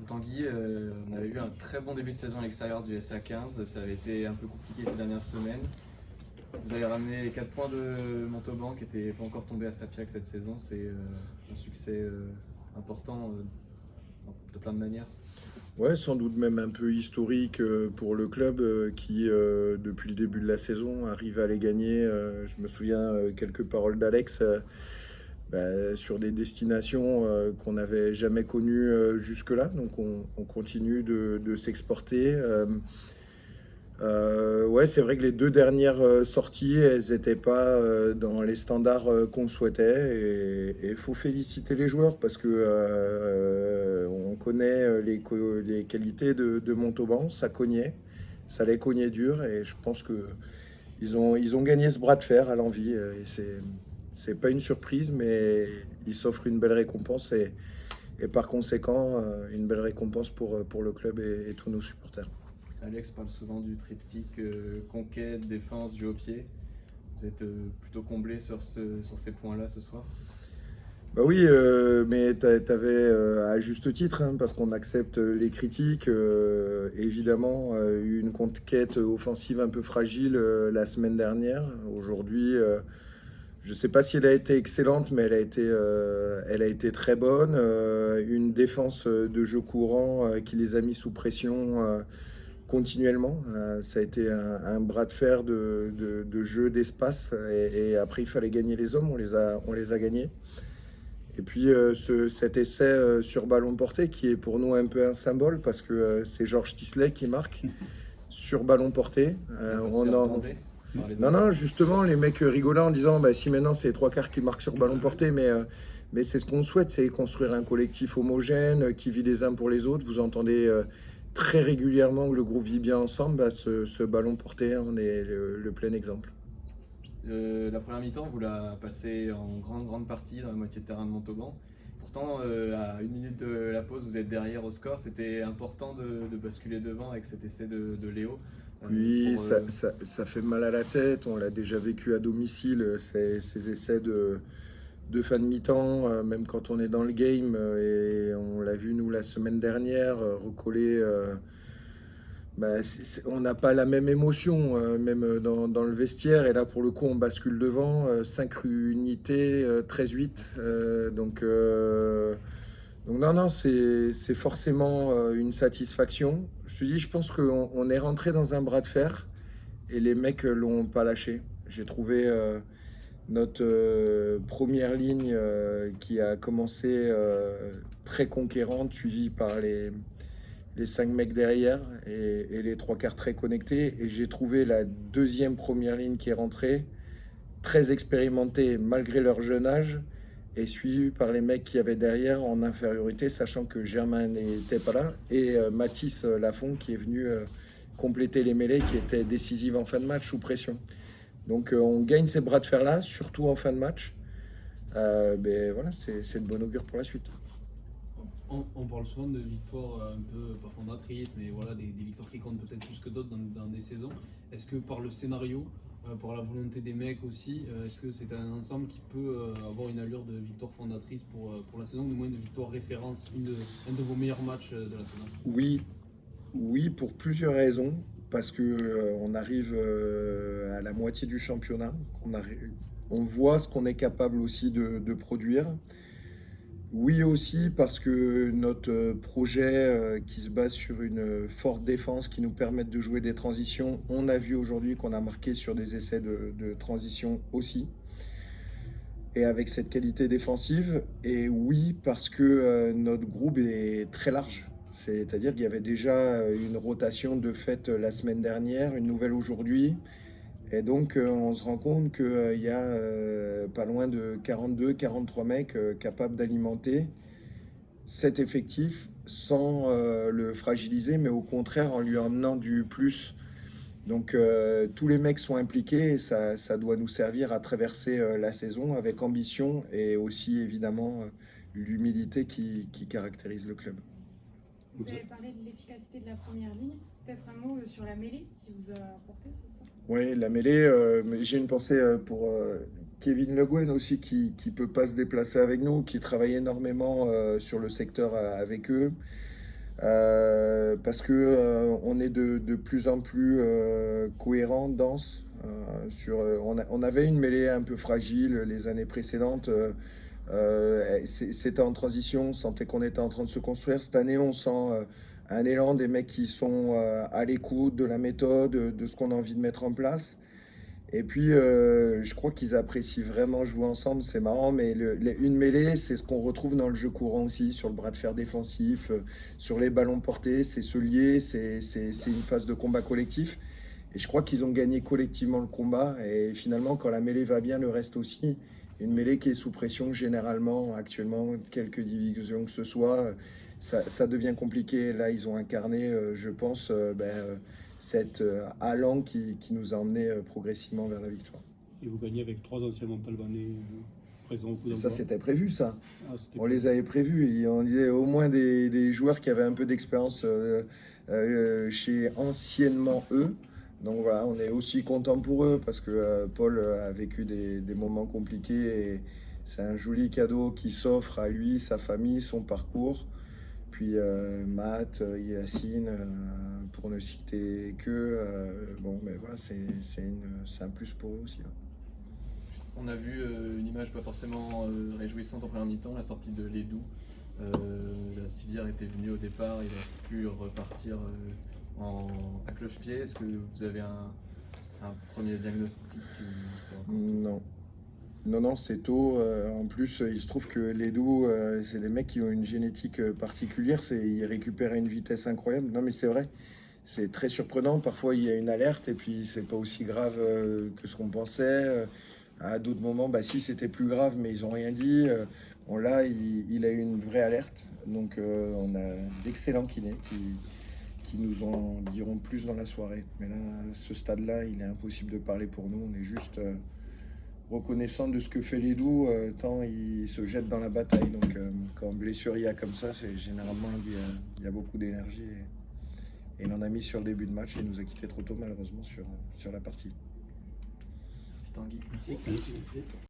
Tanguy, on avait eu un très bon début de saison à l'extérieur du SA15. Ça avait été un peu compliqué ces dernières semaines. Vous avez ramené les 4 points de Montauban qui n'étaient pas encore tombés à Sapiac cette saison. C'est un succès important de plein de manières. Ouais, sans doute même un peu historique pour le club qui, depuis le début de la saison, arrive à les gagner. Je me souviens quelques paroles d'Alex sur des destinations qu'on n'avait jamais connues jusque-là. Donc on continue de s'exporter. Ouais, c'est vrai que les deux dernières sorties, elles n'étaient pas dans les standards qu'on souhaitait. Et il faut féliciter les joueurs parce que on connaît les qualités de Montauban. Ça cognait, ça les cognait dur. Et je pense que ils ont gagné ce bras de fer à l'envie. Et c'est pas une surprise, mais ils s'offrent une belle récompense. Et par conséquent, une belle récompense pour le club et tous nos supporters. Alex parle souvent du triptyque conquête, défense, jeu au pied. Vous êtes plutôt comblé sur ces points-là ce soir. Bah oui, mais t'avais à juste titre, hein, parce qu'on accepte les critiques, évidemment, eu une conquête offensive un peu fragile la semaine dernière. Aujourd'hui, je ne sais pas si elle a été excellente, mais elle a été très bonne. Une défense de jeu courant qui les a mis sous pression continuellement. Ça a été un bras de fer de jeu d'espace, et après il fallait gagner les hommes, on les a gagnés. Et puis cet essai sur ballon porté qui est pour nous un peu un symbole parce que c'est Georges Tisley qui marque sur ballon porté. Non, non, justement, les mecs rigolaient en disant bah, si maintenant c'est les trois quarts qui marquent sur ballon porté, mais c'est ce qu'on souhaite, c'est construire un collectif homogène qui vit les uns pour les autres. Vous entendez très régulièrement que le groupe vit bien ensemble. Bah, ce ballon porté en est le plein exemple. La première mi-temps, vous la passez en grande partie dans la moitié de terrain de Montauban. Pourtant, à 1 minute de la pause, vous êtes derrière au score. C'était important de basculer devant avec cet essai de Léo. Oui, Pour, ça fait mal à la tête. On l'a déjà vécu à domicile, ces essais de fin de mi-temps, même quand on est dans le game. Et on l'a vu, nous, la semaine dernière, recoller. On n'a pas la même émotion, même dans le vestiaire. Et là, pour le coup, on bascule devant. 5 unités, 13-8. Donc non, non, c'est forcément une satisfaction. Je te dis, je pense qu'on est rentré dans un bras de fer et les mecs l'ont pas lâché. J'ai trouvé notre première ligne qui a commencé très conquérante, suivie par les 5 mecs derrière et les trois quarts très connectés. Et j'ai trouvé la deuxième première ligne qui est rentrée, très expérimentée malgré leur jeune âge, et suivi par les mecs qui avaient derrière en infériorité, sachant que Germain n'était pas là, et Mathis Lafont qui est venu compléter les mêlées qui étaient décisives en fin de match sous pression. Donc on gagne ces bras de fer-là, surtout en fin de match. Mais voilà, c'est de bon augure pour la suite. On parle souvent de victoires un peu, pas fondatrices, mais voilà, des victoires qui comptent peut-être plus que d'autres dans des saisons. Est-ce que par le scénario, par la volonté des mecs aussi, est-ce que c'est un ensemble qui peut avoir une allure de victoire fondatrice pour la saison, ou du moins de victoire référence, un de vos meilleurs matchs de la saison? Oui, oui, pour plusieurs raisons. Parce que on arrive à la moitié du championnat, on voit ce qu'on est capable aussi de produire. Oui aussi parce que notre projet qui se base sur une forte défense qui nous permette de jouer des transitions, on a vu aujourd'hui qu'on a marqué sur des essais de transition aussi. Et avec cette qualité défensive, et oui parce que notre groupe est très large. C'est-à-dire qu'il y avait déjà une rotation de fait la semaine dernière, une nouvelle aujourd'hui. Et donc, on se rend compte qu'il y a pas loin de 42-43 mecs capables d'alimenter cet effectif sans le fragiliser, mais au contraire en lui emmenant du plus. Donc, tous les mecs sont impliqués et ça doit nous servir à traverser la saison avec ambition et aussi évidemment l'humilité qui caractérise le club. Vous avez parlé de l'efficacité de la première ligne. Peut-être un mot sur la mêlée qui vous a apporté ce soir. Oui, la mêlée, j'ai une pensée pour Kevin Le Guen aussi qui ne peut pas se déplacer avec nous, qui travaille énormément sur le secteur avec eux. Parce que on est de plus en plus cohérent, dense. On avait une mêlée un peu fragile les années précédentes. C'était en transition, on sentait qu'on était en train de se construire. Cette année, on sent un élan des mecs qui sont à l'écoute de la méthode, de ce qu'on a envie de mettre en place. Et puis, je crois qu'ils apprécient vraiment jouer ensemble. C'est marrant, mais une mêlée, c'est ce qu'on retrouve dans le jeu courant aussi, sur le bras de fer défensif, sur les ballons portés. C'est se lier, c'est une phase de combat collectif. Et je crois qu'ils ont gagné collectivement le combat. Et finalement, quand la mêlée va bien, le reste aussi. Une mêlée qui est sous pression, généralement, actuellement, quelques divisions que ce soit, ça devient compliqué. Là, ils ont incarné, je pense, cet allant qui nous a emmenés progressivement vers la victoire. Et vous gagnez avec 3 anciens montalbanais présents au coup d'envoi. Ça, c'était prévu, ça. C'était On les avait prévus. Et on disait au moins des joueurs qui avaient un peu d'expérience chez anciennement eux. Donc voilà, on est aussi content pour eux parce que Paul a vécu des moments compliqués et c'est un joli cadeau qui s'offre à lui, sa famille, son parcours. Puis Matt, Yacine, pour ne citer que, bon, mais voilà, c'est un plus pour eux aussi. On a vu une image pas forcément réjouissante en première mi-temps, la sortie de Ledou. La civière était venue au départ, il a pu repartir à cloche-pied. Est-ce que vous avez un premier diagnostic ou c'est encore tôt? Non, c'est tôt. En plus, il se trouve que les doux, c'est des mecs qui ont une génétique particulière. Ils récupèrent à une vitesse incroyable. Non, mais c'est vrai. C'est très surprenant. Parfois, il y a une alerte et puis c'est pas aussi grave que ce qu'on pensait. À d'autres moments, bah si, c'était plus grave, mais ils ont rien dit. Bon, là, il a eu une vraie alerte. Donc, on a d'excellents kinés qui nous en diront plus dans la soirée. Mais là, à ce stade-là, il est impossible de parler pour nous. On est juste reconnaissant de ce que fait Ledou, tant il se jette dans la bataille. Donc, quand blessure il y a comme ça, c'est généralement il y a beaucoup d'énergie. Et il en a mis sur le début de match et il nous a quitté trop tôt, malheureusement, sur la partie. Merci Tanguy. Merci.